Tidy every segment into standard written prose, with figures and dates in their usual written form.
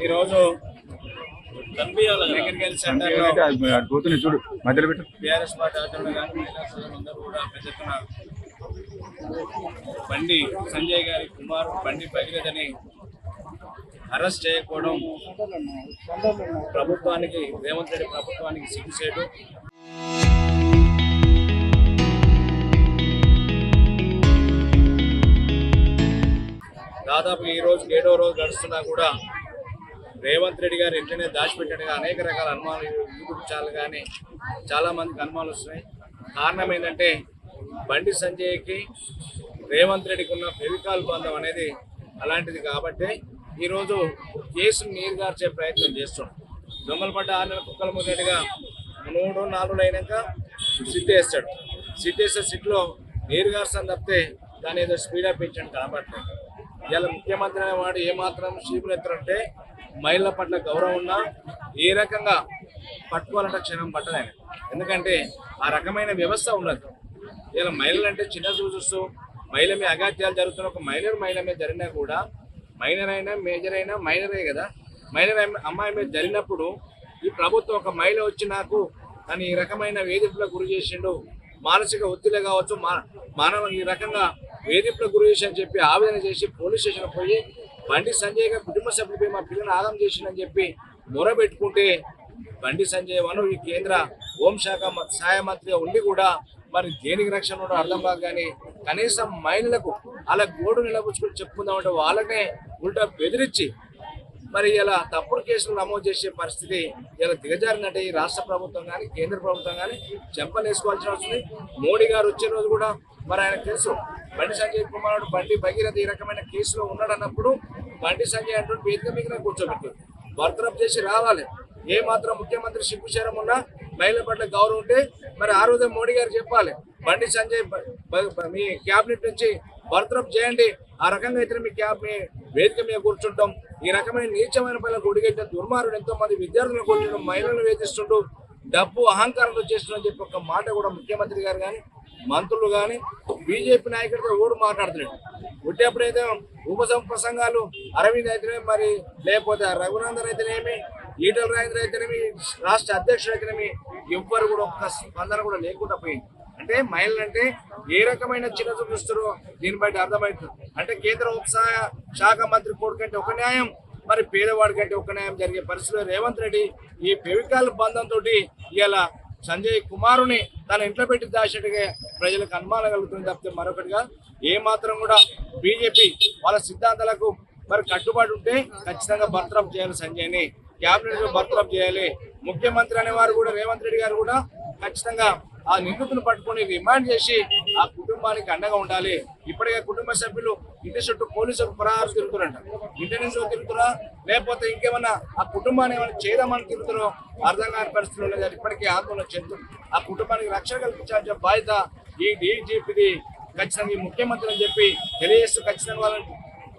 ఈరోజు చూడు మధ్యలో పెట్టు. టీఆర్ఎస్ పార్టీ ఆచరణ కానీ మహిళా సోదరులందరూ కూడా పెద్ద ఎత్తున బండి సంజయ్ గారి కుమార్ బండి భగీరథని అరెస్ట్ చేయకపోవడం ప్రభుత్వానికి, రేవంత్ రెడ్డి ప్రభుత్వానికి సిగ్గుచేటు. దాదాపు ఈ రోజు 7వ రోజు గడుస్తున్నా కూడా రేవంత్ రెడ్డి గారు ఇంటనే దాచిపెట్టినట్టుగా అనేక రకాల అనుమానాలు యూట్యూబ్ ఛానల్ కానీ చాలా మందికి అనుమానాలు వస్తున్నాయి. కారణం ఏంటంటే బండి సంజయ్కి రేవంత్ రెడ్డికి ఉన్న ఫెవికాల్ బంధం అనేది అలాంటిది. కాబట్టి ఈరోజు కేసును నీరుగార్చే ప్రయత్నం చేస్తున్నాం. దొంగలపడ్డ 6 నెలల కుక్కల ముద్దగా 3-4 అయినాక సిట్ వేస్తాడు. సిట్ వేస్తే సిట్లో నీరుగార్చని తప్పితే దాని ఏదో స్పీడప్ ఇచ్చాడు కనబడలేదు. ఇలా ముఖ్యమంత్రి అనేవాడు ఏమాత్రం చీపులు ఎత్తారంటే మహిళల పట్ల గౌరవం ఉన్నా ఏ రకంగా పట్టుకోవాలంటే క్షణం పట్టదు ఆయన. ఎందుకంటే ఆ రకమైన వ్యవస్థ ఉన్నది. ఇలా మహిళలు అంటే చిన్న చూస్తూ మహిళ మీద అగాత్యాలు జరుగుతున్న ఒక మహిళ మీద జరిగినా కూడా మైనర్ అయినా మేజర్ అయినా మైనరే కదా. మైనర్ అమ్మాయి మీద జరిగినప్పుడు ఈ ప్రభుత్వం ఒక మహిళ వచ్చి నాకు తను ఈ రకమైన వేధింపులకు గురి చేసిండు, మానసిక ఒత్తిడి కావచ్చు, మానవ ఈ రకంగా వేధింపులకు గురి చేసి అని చెప్పి ఆవేదన చేసి పోలీస్ స్టేషన్ పోయి బండి సంజయ్ గారు కుటుంబ సభ్యులపై మా పిల్లని ఆగం చేసిందని చెప్పి మొరబెట్టుకుంటే బండి సంజయ్ ఈ కేంద్ర హోంశాఖ సహాయ మంత్రిగా ఉండి కూడా మరి దేనికి రక్షణ ఉండో అర్థం కాదు. కానీ కనీసం మహిళలకు అలా గోడు నిలబుచ్చుకుని చెప్పుకుందామంటే వాళ్ళనే ఉల్టా బెదిరించి మరి ఇలా తప్పుడు కేసులు నమోదు చేసే పరిస్థితి ఇలా దిగజారిందంటే ఈ రాష్ట్ర ప్రభుత్వం కానీ కేంద్ర ప్రభుత్వం కానీ చెంపలేసుకోవాల్సిన అవసరం. మోడీ గారు వచ్చే రోజు కూడా మరి ఆయన తెలుసు బండి సంజయ్ కుమారుడు బండి భగీరథ ఈ రకమైన కేసులో ఉన్నాడన్నప్పుడు బండి సంజయ్ అంటూ వేదిక మీద కూర్చోబెట్టారు. బర్తరఫ్ చేసి రావాలి. ఏ మాత్రం ముఖ్యమంత్రి సిగ్గుచేరం ఉన్నా మహిళల పట్ల గౌరవం ఉంటే మరి ఆ రోజే మోడీ గారు చెప్పాలి బండి సంజయ్ మీ క్యాబినెట్ నుంచి బర్తరఫ్ చేయండి. ఆ రకంగా అయితే మీ వేదిక మీద కూర్చుంటాం. ఈ రకమైన నీచమైన పనులకు ఒడిగట్టిన దుర్మార్గుడు ఎంతో మంది విద్యార్థులను కొట్టడం, మహిళలను వేధిస్తుంటూ డబ్బు అహంకారంతో చేస్తుందని చెప్పి ఒక మాట కూడా ముఖ్యమంత్రి గారు కానీ మంత్రులు కానీ బీజేపీ నాయకుడితో ఓడు మాట్లాడుతున్నాడు. పుట్టేప్పుడైతే ప్రసంగాలు అరవింద్ అయితేనేమి, మరి లేకపోతే రఘునందన్ అయితేనేమి, ఈటల రాజేంద్ర అయితేనేమి, రాష్ట్ర అధ్యక్షుడు అయితేనేమి ఎవ్వరు కూడా ఒక్క స్పందన కూడా లేకుండా పోయింది. అంటే మహిళలు అంటే ఏ రకమైన చిన్న చూపిస్తారో దీన్ని బట్టి అర్థమవుతుంది. అంటే కేంద్ర హోంశాఖ శాఖ మంత్రి కొడుకంటే ఒక న్యాయం, మరి పేదవాడి కంటే ఒక న్యాయం జరిగే పరిస్థితిలో రేవంత్ రెడ్డి ఈ ఫెవికాల్ బంధంతో ఇవాళ సంజయ్ కుమారుని తన ఇంట్లో పెట్టి దాచేట్టుగా ప్రజలకు అనుమానం కలుగుతుంది తప్పితే మరొకటిగా ఏ మాత్రం కూడా బీజేపీ వాళ్ళ సిద్ధాంతాలకు మరి కట్టుబాటు ఉంటే ఖచ్చితంగా బర్తరఫ్ చేయాలి. సంజయ్ని క్యాబినెట్ బర్తరఫ్ చేయాలి. ముఖ్యమంత్రి అనేవారు కూడా రేవంత్ రెడ్డి గారు కూడా ఖచ్చితంగా ఆ నిందితులను పట్టుకొని రిమాండ్ చేసి ఆ కుటుంబానికి అండగా ఉండాలి. ఇప్పటికే కుటుంబ సభ్యులు ఇంటి చుట్టూ పోలీసులు పరారు తిరుగుతారంట. ఇంటి నుంచి తిరుగుతున్నా లేకపోతే ఇంకేమన్నా ఆ కుటుంబాన్ని ఏమైనా చేయదామని తిరుగుతారో అర్థం కాని పరిస్థితులు ఉన్నది. ఇప్పటికే ఆందోళన చెందుతూ ఆ కుటుంబానికి రక్షణ కల్పించాల్సిన బాధ్యత ఈ డీజీపీది ఖచ్చితంగా ఈ ముఖ్యమంత్రి అని చెప్పి తెలియజేస్తూ ఖచ్చితంగా వాళ్ళని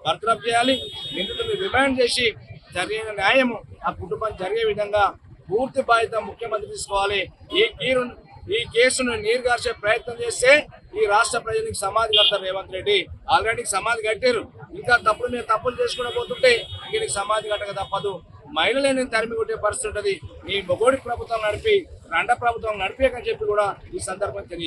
బర్తరఫ్ చేయాలి. నిందితులను రిమాండ్ చేసి జరిగిన న్యాయము ఆ కుటుంబానికి జరిగే విధంగా పూర్తి బాధ్యత ముఖ్యమంత్రి తీసుకోవాలి. ఈ కేసును నీరుగార్చే ప్రయత్నం చేస్తే ఈ రాష్ట్ర ప్రజలకు సమాధి కడతారు రేవంత్ రెడ్డి. ఆల్రెడీ సమాధి కట్టారు. ఇంకా తప్పులు చేసుకుని పోతుంటే ఇంక సమాధి కట్టక తప్పదు. మహిళలని తరిమి కొట్టే పరిస్థితి ఉంటుంది. ఈ మొగోడి ప్రభుత్వం నడిపి రండ ప్రభుత్వం నడిపేకని చెప్పి కూడా ఈ సందర్భం తెలియదు.